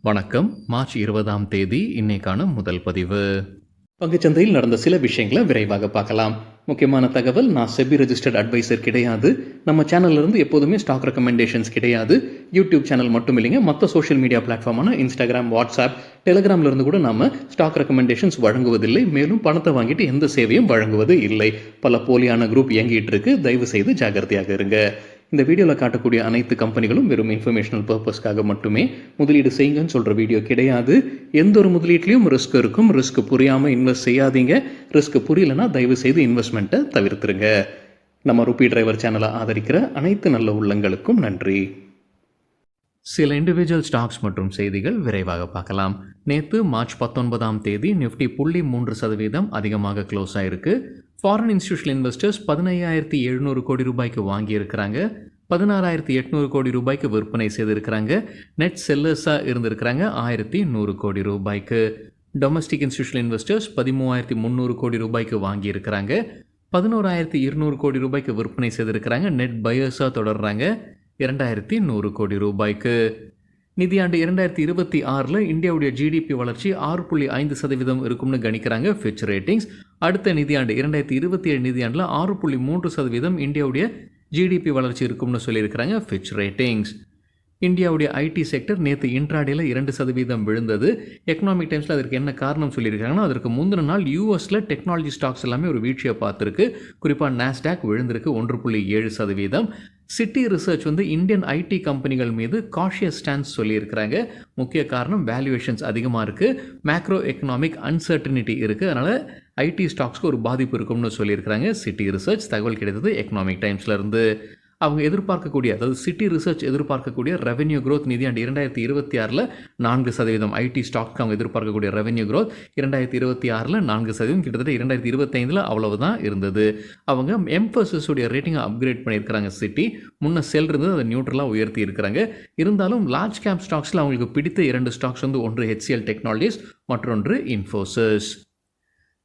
வணக்கம். மார்ச் 20ஆம் தேதி இன்னைக்கான முதல் பதிவு. பங்குச்சந்தையில் நடந்த சில விஷயங்களை விரைவாக பார்க்கலாம். முக்கியமான தகவல், நான் செபி ரெஜிஸ்டர்ட் அட்வைசர் கிடையாது. நம்ம சேனல்ல இருந்து எப்போதுமே ஸ்டாக் ரெக்கமெண்டேஷன்ஸ் கிடையாது. யூடியூப் சேனல் மட்டும் இல்லைங்க, மற்ற சோஷியல் மீடியா பிளாட்ஃபார்மான இன்ஸ்டாகிராம், வாட்ஸ்அப், டெலிகிராம்ல இருந்து கூட நாம ஸ்டாக் ரெக்கமெண்டேஷன்ஸ் வழங்குவதில்லை. மேலும் பணத்தை வாங்கிட்டு எந்த சேவையும் வழங்குவது இல்லை. பல போலியான குரூப் இயங்கிட்டு இருக்கு. தயவு செய்து ஜாகிரதையாக இருங்க. இந்த வீடியோவில் காட்டக்கூடிய அனைத்து கம்பெனிகளும் வெறும் இன்ஃபர்மேஷனல் பர்பஸ்க்காக மட்டுமே முதலீடு செய்யுங்கன்னு சொல்கிற வீடியோ கிடையாது. எந்த ஒரு முதலீட்லையும் ரிஸ்க் இருக்கும். ரிஸ்க் புரியாமல் இன்வெஸ்ட் செய்யாதீங்க. ரிஸ்க் புரியலன்னா தயவு செய்து இன்வெஸ்ட்மெண்ட்டை தவிர்த்துருங்க. நம்ம ருபி டிரைவர் சேனலை ஆதரிக்கிற அனைத்து நல்ல உள்ளங்களுக்கும் நன்றி. சில இண்டிவிஜுவல் ஸ்டாக்ஸ் மற்றும் செய்திகள் விரைவாக பார்க்கலாம். நேற்று மார்ச் 19ஆம் தேதி நிஃப்டி 0.3% அதிகமாக க்ளோஸ் ஆயிருக்கு. ஃபாரின் இன்ஸ்டிடியூஷனல் இன்வெஸ்டர்ஸ் 15,700 கோடி ரூபாய்க்கு வாங்கியிருக்கிறாங்க. 16,800 கோடி ரூபாய்க்கு விற்பனை செய்திருக்கிறாங்க. நெட் செல்லர்ஸாக இருந்திருக்கிறாங்க 1,100 கோடி ரூபாய்க்கு. டொமஸ்டிக் இன்ஸ்டிடியூஷனல் இன்வெஸ்டர்ஸ் 13,300 கோடி ரூபாய்க்கு வாங்கியிருக்கிறாங்க. 11,200 கோடி ரூபாய்க்கு விற்பனை செய்திருக்கிறாங்க. நெட் பையர்ஸாக தொடர்றாங்க 2,100 கோடி ரூபாய்க்கு. நிதியாண்டு 2026 இந்தியாவுடைய ஜிடிபி வளர்ச்சி 6.5% இருக்கும்னு கணிக்கிறாங்க ஃபிட்ச் ரேட்டிங்ஸ். அடுத்த நிதியாண்டு 2027 நிதியாண்டில் 6.3% இந்தியாவுடைய ஜிடிபி வளர்ச்சி இருக்கும்னு சொல்லியிருக்கிறாங்க ஃபிட்ச் ரேட்டிங்ஸ். இந்தியாவுடைய ஐடி செக்டர் நேற்று இன்ட்ராடேல 2% விழுந்தது. எக்கனாமிக் டைம்ஸில் அதற்கு என்ன காரணம் சொல்லியிருக்காங்கன்னா, அதற்கு முந்தின நாள் யூஎஸில் டெக்னாலஜி ஸ்டாக்ஸ் எல்லாமே ஒரு வீழ்ச்சியை பார்த்துருக்கு. குறிப்பாக நாஸ்டாக் விழுந்திருக்கு 1.7%. சிட்டி ரிசர்ச் இந்தியன் ஐடி கம்பெனிகள் மீது காஷியஸ் ஸ்டான்ஸ் சொல்லியிருக்கிறாங்க. முக்கிய காரணம் வேல்யூவேஷன்ஸ் அதிகமாக இருக்குது, மேக்ரோ எக்கனாமிக் அன்சர்டனிட்டி இருக்குது, அதனால் ஐடி ஸ்டாக்ஸ்க்கு ஒரு பாதிப்பு இருக்கும்னு சொல்லியிருக்கிறாங்க. சிட்டி ரிசர்ச் தகவல் கிடைத்தது எக்கனாமிக் டைம்ஸ்லேருந்து. அவங்க எதிர்பார்க்கக்கூடிய, அதாவது சிட்டி ரிசர்ச் எதிர்பார்க்கக்கூடிய ரெவென்யூ க்ரோத் நிதியாண்டு 2026 4%. ஐடி ஸ்டாக்க்கு அவங்க எதிர்பார்க்கக்கூடிய ரெவென்யூ க்ரோத் 2026 4%, கிட்டத்தட்ட 2025 அவ்வளவுதான் இருந்தது. அவங்க எம்பசிஸ் உடைய ரேட்டிங்கை அப்கிரேட் பண்ணியிருக்கிறாங்க. சிட்டி முன்ன செல் இருந்தது, அதை நியூட்ரலாக உயர்த்தி இருக்கிறாங்க. இருந்தாலும் லார்ஜ் கேப் ஸ்டாக்ஸில் அவங்களுக்கு பிடித்த 2 ஸ்டாக்ஸ் ஒன்று ஹெச்சிஎல் டெக்னாலஜிஸ், மற்றொன்று இன்ஃபோசிஸ்.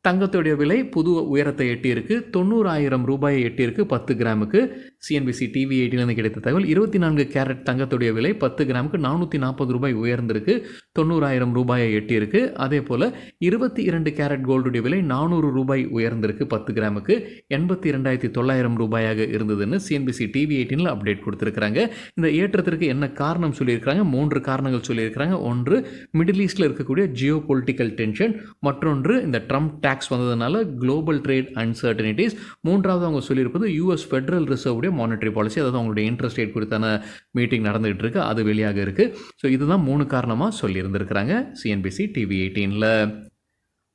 தங்கத்துடைய விலை புது உயரத்தை எட்டியிருக்கு. 90,000 ரூபாயை எட்டியிருக்கு 10 கிராமுக்கு. சிஎன்பிசி டிவி 18 கிடைத்த தகவல், 24 கேரட் தங்கத்துடைய விலை 10 கிராமுக்கு 440 ரூபாய் உயர்ந்திருக்கு, 90,000 ரூபாயை எட்டியிருக்கு. அதே போல் 22 கேரட் கோல்டுடைய விலை 400 ரூபாய் உயர்ந்திருக்கு 10 கிராமுக்கு, 82,900 ரூபாயாக இருந்ததுன்னு சிஎன்பிசி டிவி 18 அப்டேட் கொடுத்துருக்காங்க. இந்த ஏற்றத்திற்கு என்ன காரணம் சொல்லியிருக்கிறாங்க? 3 காரணங்கள் சொல்லியிருக்கிறாங்க. ஒன்று, மிடில் ஈஸ்டில் இருக்கக்கூடிய ஜியோ பொலிட்டிக்கல் டென்ஷன். மற்றொன்று, இந்த ட்ரம்ப் டாக்ஸ் வந்ததுனால குளோபல் ட்ரேட் அன்சர்டனிட்டிஸ். மூன்றாவது அவங்க சொல்லியிருப்பது யூஎஸ் ஃபெடரல் ரிசர்வுடைய மானிட்டரி பாலிசி, அதாவது அவங்களுடைய இன்ட்ரெஸ்ட் ரேட் குறித்தான மீட்டிங் நடந்துகிட்டு இருக்கு, அது வெளியாக இருக்கு. ஸோ இதுதான் 3 காரணமாக சொல்லியிருந்திருக்கிறாங்க சிஎன்பிசி டிவி 18ல்.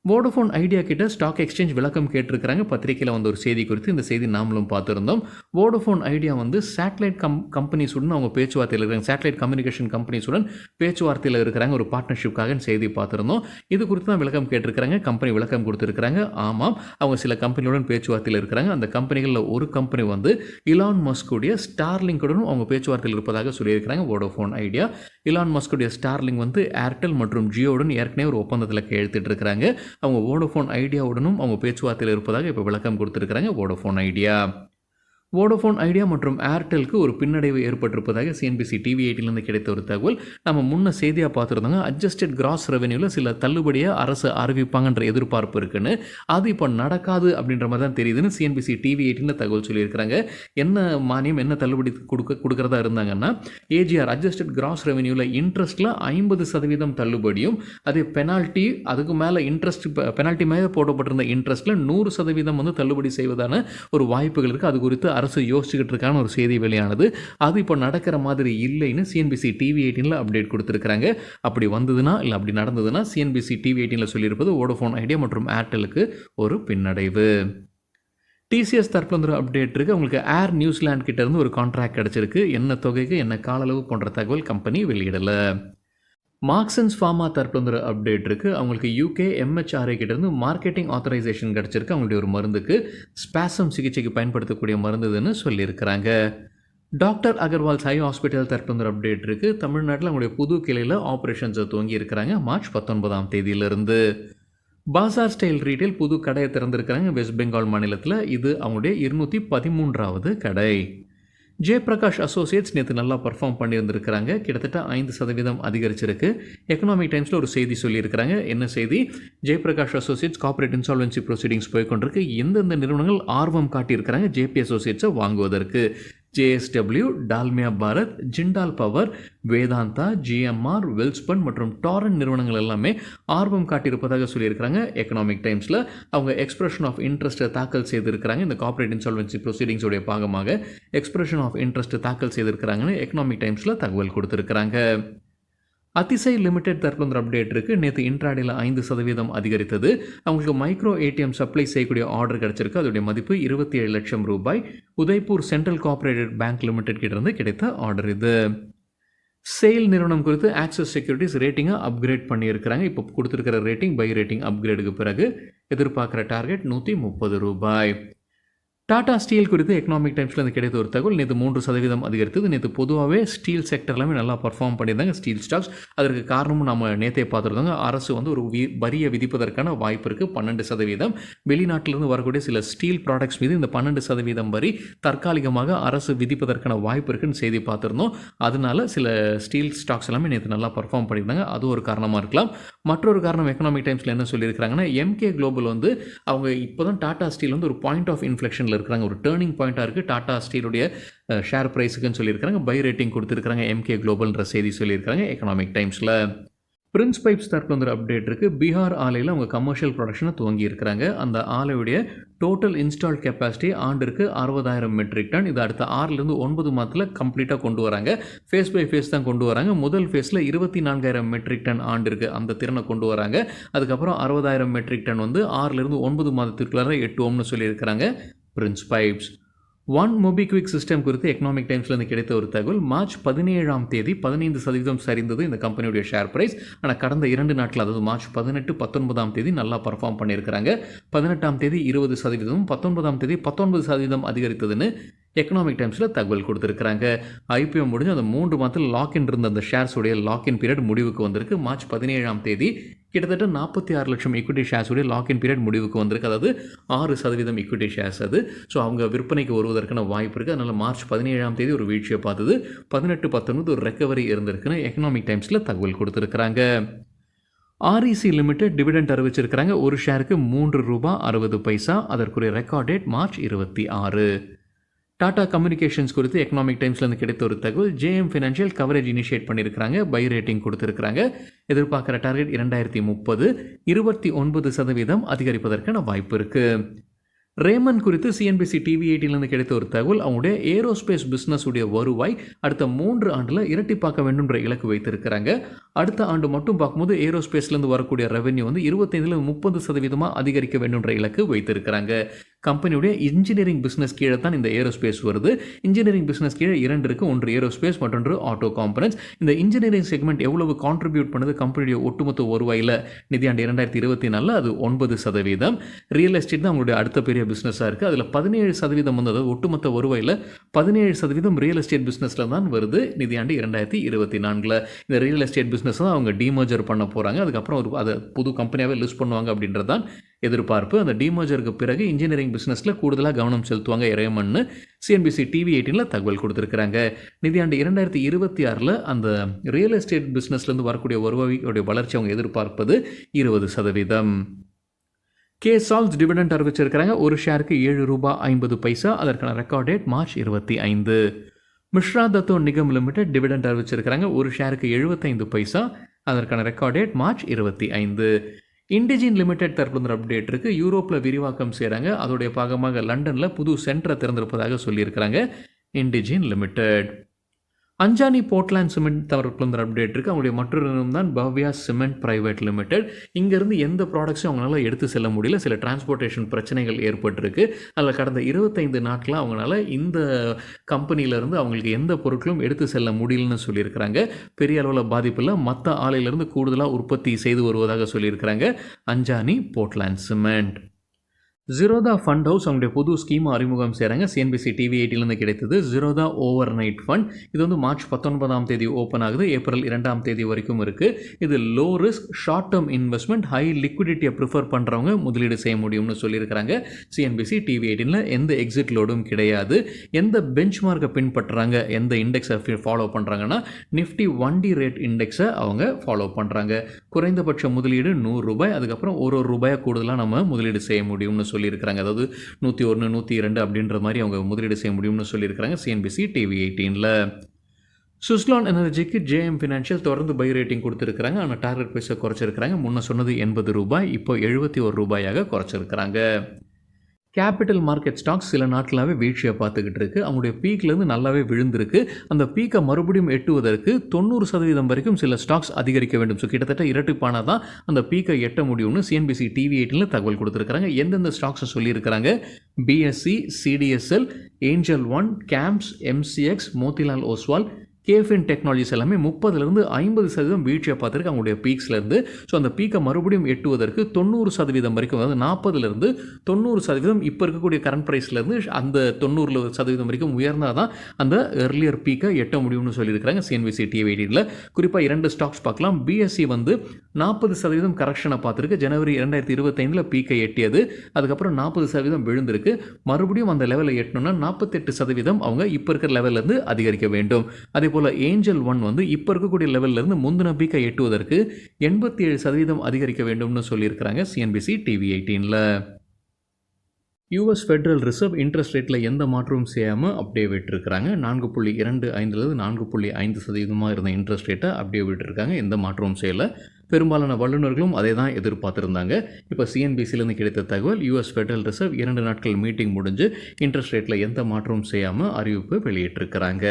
வோடஃபோன் ஐடியா கிட்ட ஸ்டாக் எக்ஸ்சேஞ்ச் விளக்கம் கேட்டிருக்கிறாங்க. பத்திரிகையில் ஒரு செய்தி குறித்து இந்த செய்தி நாமளும் பார்த்துருந்தோம். வோடஃபோன் ஐடியா சேட்டலைட் கம்பெனிஸுடன் அவங்க பேச்சுவார்த்தையில் இருக்கிறாங்க. சேட்டலைட் கம்யூனிகேஷன் கம்பெனிஸுடன் பேச்சுவார்த்தையில் இருக்கிறாங்க ஒரு பார்ட்னர்ஷிப்காக செய்தி பார்த்துருந்தோம். இது குறித்து தான் விளக்கம் கேட்டிருக்கிறாங்க. கம்பெனி விளக்கம் கொடுத்துருக்காங்க. ஆமாம், அவங்க சில கம்பெனியுடன் பேச்சுவார்த்தையில் இருக்கிறாங்க. அந்த கம்பெனிகளில் ஒரு கம்பெனி இலான் மஸ்குடைய ஸ்டார்லிங்குடனும் அவங்க பேச்சுவார்த்தையில் இருப்பதாக சொல்லியிருக்கிறாங்க வோடஃபோன் ஐடியா. இலான் மஸ்குடைய ஸ்டார்லிங் ஏர்டெல் மற்றும் ஜியோவுடன் ஏற்கனவே ஒரு ஒப்பந்தத்தில் கையெழுத்திட்டு இருக்கிறாங்க. அவங்க வோடஃபோன் ஐடியாவுடனும் அவங்க பேச்சுவார்த்தையில் இருப்பதாக இப்போ விளக்கம் கொடுத்துருக்காங்க வோடஃபோன் ஐடியா. வோடஃபோன் ஐடியா மற்றும் ஏர்டெலுக்கு ஒரு பின்னடைவு ஏற்பட்டிருப்பதாக சிஎன்பிசி டிவி 18 கிடைத்த ஒரு தகவல். நம்ம முன்ன செய்தியாக பார்த்துருந்தாங்க. அட்ஜஸ்டட் கிராஸ் ரெவென்யூவில் சில தள்ளுபடியை அரசு அறிவிப்பாங்கன்ற எதிர்பார்ப்பு இருக்குன்னு, அது இப்போ நடக்காது அப்படின்ற மாதிரி தான் தெரியுதுன்னு சிஎன்பிசி டிவி 18 தகவல் சொல்லியிருக்கிறாங்க. என்ன மானியம், என்ன தள்ளுபடி கொடுக்கறதா இருந்தாங்கன்னா, ஏஜிஆர் அட்ஜஸ்டட் கிராஸ் ரெவென்யூவில் இன்ட்ரெஸ்ட்டில் 50% தள்ளுபடியும், அதே பெனால்ட்டி, அதுக்கு மேலே இன்ட்ரெஸ்ட், பெனால்ட்டி மேலே போடப்பட்டிருந்த இன்ட்ரெஸ்ட்டில் 100% தள்ளுபடி செய்வதான ஒரு வாய்ப்புகள் இருக்குது. அது குறித்து அரசு யோசிச்சுக்கிட்டு இருக்கான ஒரு செய்தி வெளியானது. அது இப்போ நடக்கிற மாதிரி இல்லைன்னு சிஎன்பிசி டிவி 18 அப்டேட் கொடுத்துருக்காங்க. அப்படி வந்ததுன்னா, இல்லை அப்படி நடந்ததுன்னா, சிஎன்பிசி டிவி 18 சொல்லியிருப்பது வோடஃபோன் ஐடியா மற்றும் ஏர்டெலுக்கு ஒரு பின்னடைவு. டிசிஎஸ் தரப்புல அப்டேட் இருக்குது. அவங்களுக்கு ஏர் நியூசிலாந்து கிட்ட இருந்து ஒரு கான்ட்ராக்ட் கிடச்சிருக்கு. என்ன தொகைக்கு, என்ன கால அளவு போன்ற தகவல் கம்பெனி வெளியிடலை. மார்க்சன்ஸ் ஃபார்மா தரப்புல அப்டேட் இருக்குது. அவங்களுக்கு யூகே எம்ஹெச்ஆர்ஐ கிட்டேருந்து மார்க்கெட்டிங் ஆத்தரைசேஷன் கிடச்சிருக்கு. அவங்களுடைய ஒரு மருந்துக்கு, ஸ்பாசம் சிகிச்சைக்கு பயன்படுத்தக்கூடிய மருந்துன்னு சொல்லியிருக்கிறாங்க. டாக்டர் அகர்வால் ஐ ஹாஸ்பிட்டல் தரப்புல அப்டேட் இருக்குது. தமிழ்நாட்டில் அவங்களுடைய புது கிளையில் ஆப்ரேஷன்ஸை துவங்கி இருக்கிறாங்க மார்ச் 19ஆம் தேதியிலிருந்து. பாசார் ஸ்டைல் ரீட்டைல் புது கடையை திறந்திருக்கிறாங்க வெஸ்ட் பெங்கால் மாநிலத்தில். இது அவங்களுடைய 213வது கடை. ஜெயபிரகாஷ் அசோசியேட்ஸ் நேற்று நல்லா பர்ஃபார்ம் பண்ணியிருந்திருக்கிறாங்க. கிட்டத்தட்ட 5% அதிகரிச்சிருக்கு. எக்கனாமிக் டைம்ஸில் ஒரு செய்தி சொல்லியிருக்கிறாங்க. என்ன செய்தி? Jaiprakash associates corporate insolvency proceedings போய்கொண்டிருக்கு. எந்தெந்த நிறுவனங்கள் ஆர்வம் காட்டியிருக்கிறாங்க ஜேபி அசோசியேட்ஸை வாங்குவதற்கு? JSW, Dalmia Bharat, Jindal power, Vedanta, GMR, Welspun மற்றும் டாரன் நிறுவனங்கள் எல்லாமே ஆர்வம் காட்டியிருப்பதாக சொல்லியிருக்கிறாங்க. எக்கனாமிக் டைம்ஸில் அவங்க எக்ஸ்பிரஷன் ஆஃப் இன்ட்ரெஸ்ட்டை தாக்கல் செய்திருக்கிறாங்க. இந்த கார்ப்பரேட் இன்சால்வன்சி ப்ரொசீடிங்ஸோடைய பாகமாக எக்ஸ்பிரஷன் ஆஃப் இன்ட்ரெஸ்ட்டை தாக்கல் செய்திருக்கிறாங்கன்னு எக்கனாமிக் டைம்ஸில் தகவல் கொடுத்துருக்குறாங்க. அதிசை லிமிடெட் தரப்புல ஒரு அப்டேட் இருக்குது. நேற்று இன்ட்ராடேல 5% அதிகரித்தது. அவங்களுக்கு மைக்ரோ ATM சப்ளை செய்யக்கூடிய ஆர்டர் கிடச்சிருக்கு. அதோடைய மதிப்பு 27 லட்சம் ரூபாய். Udaipur central cooperative bank limited கிட்டேருந்து கிடைத்த ஆர்டர் இது. சேல் நிறுவனம் குறித்து ஆக்சிஸ் செக்யூரிட்டிஸ் ரேட்டிங்கை அப்கிரேட் பண்ணியிருக்கிறாங்க. இப்போ கொடுத்துருக்கிற ரேட்டிங் பை ரேட்டிங் அப்கிரேடுக்கு பிறகு எதிர்பார்க்குற டார்கெட் 130 ரூபாய். டாடா ஸ்டீல் குறித்து எக்கனாமிக் டைம்ஸில் இருந்து கிடைத்த ஒரு தகவல். நேற்று 3% அதிகரித்தது. நேற்று பொதுவாகவே ஸ்டீல் செக்டர் எல்லாமே நல்லா பர்ஃபார்ம் பண்ணியிருந்தாங்க ஸ்டீல் ஸ்டாக்ஸ். அதற்கு காரணமும் நம்ம நேற்றே பார்த்துருந்தாங்க. அரசு ஒரு வரியை விதிப்பதற்கான வாய்ப்பு இருக்குது 12%. வெளிநாட்டிலிருந்து வரக்கூடிய சில ஸ்டீல் ப்ராடக்ட்ஸ் மீது இந்த 12% வரி தற்காலிகமாக அரசு விதிப்பதற்கான வாய்ப்பு இருக்குன்னு செய்தி பார்த்துருந்தோம். அதனால சில ஸ்டீல் ஸ்டாக்ஸ் எல்லாமே நேற்று நல்லா பர்ஃபார்ம் பண்ணியிருந்தாங்க. அது ஒரு காரணமாக இருக்கலாம். மற்றொரு காரணம் எக்கனாமிக் டைம்ஸில் என்ன சொல்லியிருக்கிறாங்கன்னா, MK குளோபல் அவங்க இப்போ தான் டாடா ஸ்டீல் ஒரு பாயிண்ட் ஆஃப் இன்ஃப்ளெக்ஷனில் இருக்கிறாங்க. ஒரு டேர்னிங் பாயிண்டாக இருக்குது டாடா ஸ்டீலுடைய ஷேர் ப்ரைஸுக்குன்னு சொல்லியிருக்காங்க. பை ரேட்டிங் கொடுத்துருக்காங்க MK குளோபல்ன்ற செய்தி சொல்லியிருக்காங்க எக்கனாமிக் டைம்ஸில். பிரின்ஸ் பைப்ஸ் தரப்புல ஒரு அப்டேட் இருக்குது. பீகார் ஆலையில் அவங்க கமர்ஷியல் ப்ரொடக்ஷனை துவங்கி இருக்கிறாங்க. அந்த ஆலையுடைய டோட்டல் இன்ஸ்டால்ட் கெப்பாசிட்டி ஆண்டிற்கு 60,000 மெட்ரிக் டன். இது அடுத்த 6லேருந்து 9 மாதத்தில் கம்ப்ளீட்டாக கொண்டு வராங்க. ஃபேஸ் பை ஃபேஸ் தான் கொண்டு வராங்க. முதல் ஃபேஸில் 24,000 மெட்ரிக் டன் ஆண்டிற்கு அந்த திறனை கொண்டு வராங்க. அதுக்கப்புறம் 60,000 மெட்ரிக் டன் 6லேருந்து 9 மாதத்திற்குள்ளார எட்டுவோம்னு சொல்லியிருக்கிறாங்க Prince pipes. One MobiKwik system குறித்து எக்கனாமிக் டைம்ஸ்லேருந்து கிடைத்த ஒரு தகவல். மார்ச் 17ஆம் தேதி 15% சரிந்தது இந்த கம்பெனியுடைய ஷேர் ப்ரைஸ். ஆனால் கடந்த 2 நாட்கள், அதாவது மார்ச் 18, 19ஆம் தேதி நல்லா பர்ஃபார்ம் பண்ணியிருக்கிறாங்க. 18ஆம் தேதி 20%, 19ஆம் தேதி 19% அதிகரித்ததுன்னு எக்கனாமிக் டைம்ஸில் தகவல் கொடுத்துருக்குறாங்க. IPO முடிஞ்சு அந்த 3 மாதத்தில் லாக்இன் இருந்த அந்த ஷேர்ஸுடைய லாக்இன் பீரியட் முடிவுக்கு வந்திருக்கு. மார்ச் 17ஆம் தேதி கிட்டத்தட்ட 46 லட்சம் ஈக்விட்டி ஷேர்ஸுடைய லாக்இன் பீரியட் முடிவுக்கு வந்திருக்கு. அதாவது 6% ஈக்விட்டி ஷேர்ஸ் அது. ஸோ அவங்க விற்பனைக்கு வருவதற்கான வாய்ப்பு இருக்குது. அதனால் மார்ச் 17ஆம் தேதி ஒரு வீழ்ச்சியை பார்த்தது. 18, 19 ஒரு ரெக்கவரி இருந்திருக்குன்னு எக்கனாமிக் டைம்ஸில் தகவல் கொடுத்துருக்குறாங்க. REC லிமிடெட் டிவிடெண்ட் அறிவிச்சிருக்கிறாங்க. ஒரு ஷேருக்கு 3 ரூபாய் 60 பைசா. அதற்குரிய record date March 26. Tata communications குறித்து எக்கனாமிக் டைம்ஸ்லேருந்து கிடைத்த ஒரு தகவல். JM ஃபினான்ஷியல் கவரேஜ் இனிஷியேட் பண்ணியிருக்கிறாங்க. பை ரேட்டிங் கொடுத்துருக்குறாங்க. எதிர்பார்க்குற டார்கெட் 2030, 29% அதிகரிப்பதற்கான வாய்ப்பு இருக்குது. ரேமன் குறித்து CNBC TV 18லேருந்து கிடைத்த ஒரு தகவல். அவங்களுடைய ஏரோஸ்பேஸ் பிஸ்னஸ் உடைய வருவாய் அடுத்த 3 ஆண்டில் இரட்டிப்பாக்க வேண்டும்ன்ற இலக்கு வைத்திருக்கிறாங்க. அடுத்த ஆண்டு மட்டும் பார்க்கும்போது ஏரோஸ்பேஸ்லேருந்து வரக்கூடிய ரெவென்யூ 25-30% அதிகரிக்க வேண்டும்ன்ற இலக்கு வைத்திருக்கிறாங்க. கம்பெனியுடைய இன்ஜினியரிங் பிஸ்னஸ் கீழே தான் இந்த ஏரோஸ்பேஸ் வருது. இன்ஜினியரிங் பிஸ்னஸ் கீழே 2 இருக்குது. ஒன்று ஏரோஸ்பேஸ், மற்றொன்று ஆட்டோ காம்பனன்ட்ஸ். இந்த இன்ஜினியரிங் செக்மெண்ட் எவ்வளவு கான்ட்ரிபியூட் பண்ணுது கம்பெனியுடைய ஒட்டுமொத்த வருவாயில் நிதியாண்டு 2024 அது 9%. ரியல் எஸ்டேட் தான் அவங்களுடைய அடுத்த பெரிய பிஸ்னஸாக இருக்குது. அதில் 17% அதாவது ஒட்டுமொத்த வருவாயில் 17% ரியல் எஸ்டேட் பிஸ்னஸில் தான் வருது நிதியாண்டு 2024. இந்த ரியல் எஸ்டேட் பிஸ்னஸ் தான் அவங்க டீமர்ஜர் பண்ண போகிறாங்க. அதுக்கப்புறம் அதை புது கம்பெனியாகவே லிஸ்ட் பண்ணுவாங்க அப்படின்றது தான் எதிர்பார்ப்பு. அந்த டீமர்ஜருக்கு பிறகு இன்ஜினியரிங் பிஸ்னஸில் கூடுதலாக கவனம் செலுத்துவாங்க ரேமன்னு CNBC TV 18ல் தகவல் கொடுத்துருக்குறாங்க. நிதியாண்டு 2026 அந்த ரியல் எஸ்டேட் பிஸ்னஸ்லேருந்து வரக்கூடிய வருவாயோடைய வளர்ச்சி அவங்க எதிர்பார்ப்பது 20%. கேசால்ஸ் டிவிடெண்ட் அறிவிச்சிருக்கிறாங்க. ஒரு ஷேருக்கு 7 ரூபாய் 50 பைசா. அதற்கான ரெக்கார்ட் டேட் மார்ச் 25. மிஸ்ரா தத்தோ நிகம் லிமிடெட் டிவிடெண்ட் அறிவிச்சிருக்கிறாங்க. ஒரு ஷேருக்கு 75 பைசா. அதற்கான ரெக்கார்ட் டேட் மார்ச் 25. இண்டிஜின் லிமிடெட் தரப்புல அப்டேட் இருக்குது. யூரோப்பில் விரிவாக்கம் செய்கிறாங்க. அதோடைய பாகமாக லண்டனில் புது சென்டரை திறந்திருப்பதாக சொல்லியிருக்கிறாங்க இண்டிஜின் லிமிடெட். அஞ்சானி போர்ட்லேண்ட் சிமெண்ட் தரப்புல அப்டேட் இருக்குது. அவங்களுடைய மற்றொரு நிறுவனம் தான் பவ்யா சிமெண்ட் பிரைவேட் லிமிடெட். இங்கேருந்து எந்த ப்ராடக்ட்ஸும் அவங்களால எடுத்து செல்ல முடியல. சில டிரான்ஸ்போர்ட்டேஷன் பிரச்சனைகள் ஏற்பட்டிருக்கு. அதில் கடந்த 25 நாட்களாக அவங்களால இந்த கம்பெனியிலேருந்து அவங்களுக்கு எந்த பொருட்களும் எடுத்து செல்ல முடியலன்னு சொல்லியிருக்கிறாங்க. பெரிய அளவில் பாதிப்பில் மற்ற ஆலையிலேருந்து கூடுதலாக உற்பத்தி செய்து வருவதாக சொல்லியிருக்கிறாங்க Anjani portland cement. Zerodha fund house அவங்களுடைய புது ஸ்கீம் அறிமுகம் செய்கிறாங்க. சிஎன்பிசி டிவி 18லேருந்து கிடைத்தது. Zerodha overnight fund. இது வந்து மார்ச் 19ஆம் தேதி ஓப்பன் ஆகுது. ஏப்ரல் 2ஆம் தேதி வரைக்கும் இருக்குது. இது low risk short term investment, high லிக்விடிட்டியை ப்ரிஃபர் பண்ணுறவங்க முதலீடு செய்ய முடியும்னு சொல்லியிருக்கிறாங்க. சிஎன்பிசி டிவி 18ல் எந்த எக்ஸிட் லோடும் கிடையாது. எந்த பெஞ்ச் மார்க்கை பின்பற்றுறாங்க, எந்த இண்டெக்ஸை ஃபாலோ பண்ணுறாங்கன்னா நிஃப்டி 1D ரேட் இண்டெக்ஸை அவங்க ஃபாலோ பண்ணுறாங்க. குறைந்தபட்ச முதலீடு ₹100. அதுக்கப்புறம் ஒரு ரூபாயை கூடுதலாக நம்ம முதலீடு செய்ய முடியும்னு சொல்லியிருக்கிறாங்க. அதாவது 101, 102 அப்படின்ற மாதிரி அவங்க முதலீடு செய்ய முடியும்னு சொல்லியிருக்கிறாங்க சிஎன்பிசி டிவி 18ல். சுஸ்லான் எனர்ஜிக்கு ஜேஎம் ஃபினான்ஷியல் தொடர்ந்து பை ரேட்டிங் கொடுத்துருக்காங்க. ஆனால் டார்கெட் ப்ரைஸை குறைச்சிருக்கிறாங்க. முன்ன சொன்னது ₹80, இப்போ ₹71 குறைச்சிருக்கிறாங்க. கேபிட்டல் மார்க்கெட் ஸ்டாக்ஸ் சில நாட்களாகவே வீழ்ச்சியை பார்த்துக்கிட்டு இருக்குது. அவங்களுடைய பீக்லேருந்து நல்லாவே விழுந்திருக்கு. அந்த பீக்கை மறுபடியும் எட்டுவதற்கு 90% வரைக்கும் சில ஸ்டாக்ஸ் அதிகரிக்க வேண்டும். ஸோ கிட்டத்தட்ட இரட்டிப்பான தான் அந்த பீக்கை எட்ட முடியும்னு சிஎன்பிசி டிவி 18ல் தகவல் கொடுத்துருக்காங்க. எந்தெந்த ஸ்டாக்ஸை சொல்லியிருக்கிறாங்க? BSc, CDSL, angel one, camps, MCX, Motilal Oswal, caffeine technologies எல்லாமே 30% வீழ்ச்சியை பார்த்துருக்கு அவங்களுடைய பீக்ஸ்லேருந்து. ஸோ அந்த பீக்கை மறுபடியும் எட்டுவதற்கு 90% வரைக்கும், அதாவது 40% 90% இப்போ இருக்கக்கூடிய கரண்ட் ப்ரைஸ்லேருந்து அந்த 90% வரைக்கும் உயர்ந்தால் தான் அந்த எர்லியர் பீக்கை எட்ட முடியும்னு சொல்லியிருக்கிறாங்க சிஎன்பிசி டிவி 18ல். குறிப்பாக 2 ஸ்டாக்ஸ் பார்க்கலாம். பிஎஸ்சி வந்து 40% கரெக்ஷனை பார்த்துருக்கு. ஜனவரி 2025ல் பீக்கை எட்டியது. அதுக்கப்புறம் 40% விழுந்திருக்கு. மறுபடியும் அந்த லெவலில் எட்டணும்னா 48% அவங்க இப்போ இருக்கிற லெவல்லேருந்து அதிகரிக்க வேண்டும். அதே போல் ஏஞ்சல் ஒன் வந்து இப்போ இருக்கக்கூடிய லெவலிருந்து முந்தின பீக்கை எட்டுவதற்கு 87% அதிகரிக்க வேண்டும்னு சொல்லியிருக்கிறாங்க சிஎன்பிசி டிவி 18ல். யூஎஸ் ஃபெடரல் ரிசர்வ் இன்ட்ரெஸ்ட் ரேட்டில் எந்த மாற்றமும் செய்யாமல் அப்படியே விட்டுருக்காங்க. 4.25லேருந்து 4.5% இருந்த இன்ட்ரெஸ்ட் ரேட்டை அப்படியே விட்டுருக்காங்க. எந்த மாற்றமும் செய்யலை. பெரும்பாலான வல்லுநர்களும் அதே தான் எதிர்பார்த்துருந்தாங்க. இப்போ சிஎன்பிசிலேருந்து கிடைத்த தகவல், யூஎஸ் ஃபெடரல் ரிசர்வ் 2 நாட்கள் மீட்டிங் முடிஞ்சு இன்ட்ரெஸ்ட் ரேட்டில் எந்த மாற்றமும் செய்யாமல் அறிவிப்பு வெளியிட்டிருக்கிறாங்க.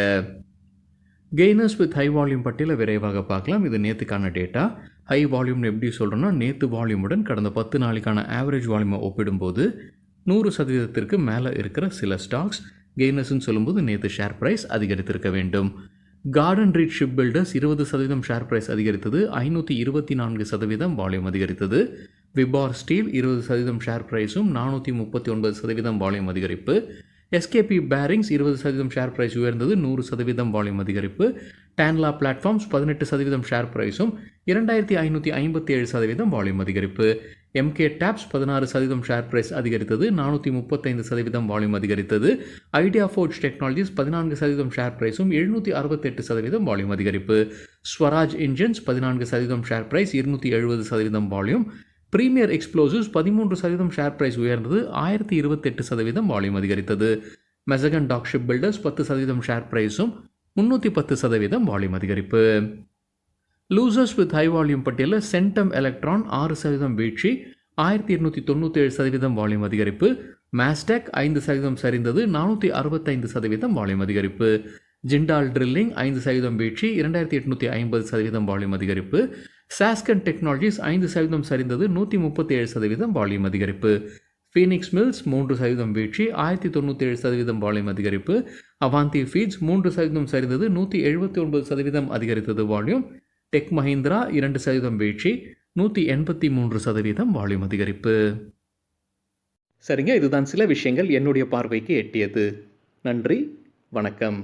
கெய்னர்ஸ் வித் ஹை வால்யூம் பட்டியலை விரைவாக பார்க்கலாம். இது நேற்றுக்கான டேட்டா. ஹை வால்யூம்னு எப்படி சொல்கிறோன்னா, நேற்று வால்யூமுடன் கடந்த 10 நாளைக்கான ஆவரேஜ் வால்யூமை ஒப்பிடும்போது 100% மேலே இருக்கிற சில ஸ்டாக்ஸ் கெய்னர்ஸ்ன்னு சொல்லும்போது நேற்று ஷேர் ப்ரைஸ் அதிகரித்திருக்க வேண்டும். Garden Reach Ship Builders 20% share price அதிகரித்தது. 524% வால்யூம் அதிகரித்தது. விபார் ஸ்டீல் 20% ஷேர் ப்ரைஸும் 439% வால்யூம் அதிகரிப்பு. எஸ்கேபி பேரிங்ஸ் 20% ஷேர் ப்ரைஸ் உயர்ந்தது. 100% வால்யூம் அதிகரிப்பு. டேன்லா பிளாட்ஃபார்ம்ஸ் 18% ஷேர் ப்ரைஸும் 2557% வால்யூம் அதிகரிப்பு. எம்கே டேப்ஸ் 16% ஷேர் ப்ரைஸ் அதிகரித்தது. 435% வால்யூம் அதிகரித்தது. ஐடியா ஃபோர்ஜ் டெக்னாலஜிஸ் 14% ஷேர் ப்ரைஸும் 768% வால்யூம் அதிகரிப்பு. Swaraj Engines 14% share price 270% volume. Premier Explosives 13% share price உயர்ந்தது. 1028% வால்யூம் அதிகரித்தது. Mazagon Dock Ship Builders 10% share ப்ரைஸும் 310% வால்யூம் அதிகரிப்பு. லூசர்ஸ் வித் ஹை வால்யூம் பட்டியலில் சென்டம் எலக்ட்ரான் 6% வீழ்ச்சி, 1297% வால்யூம் அதிகரிப்பு. மேஸ்டெக் 5% சரிந்தது. 465% வால்யூம் அதிகரிப்பு. ஜிண்டால் ட்ரில்லிங் 5% வீழ்ச்சி, 2850% வால்யூம் அதிகரிப்பு. சாஸ்கன் டெக்னாலஜிஸ் 5% சரிந்தது. 137% வால்யூம் அதிகரிப்பு. ஃபீனிக்ஸ் மில்ஸ் 3% வீழ்ச்சி, 1097% வால்யூம் அதிகரிப்பு. அவாந்தி ஃபீட்ஸ் 3% சரிந்தது. 179% அதிகரித்தது வால்யூம். டெக் மஹிந்திரா 2% வீழ்ச்சி, 183% வால்யூம் அதிகரிப்பு. சரிங்க, இதுதான் சில விஷயங்கள் என்னுடைய பார்வைக்கு எட்டியது. நன்றி, வணக்கம்.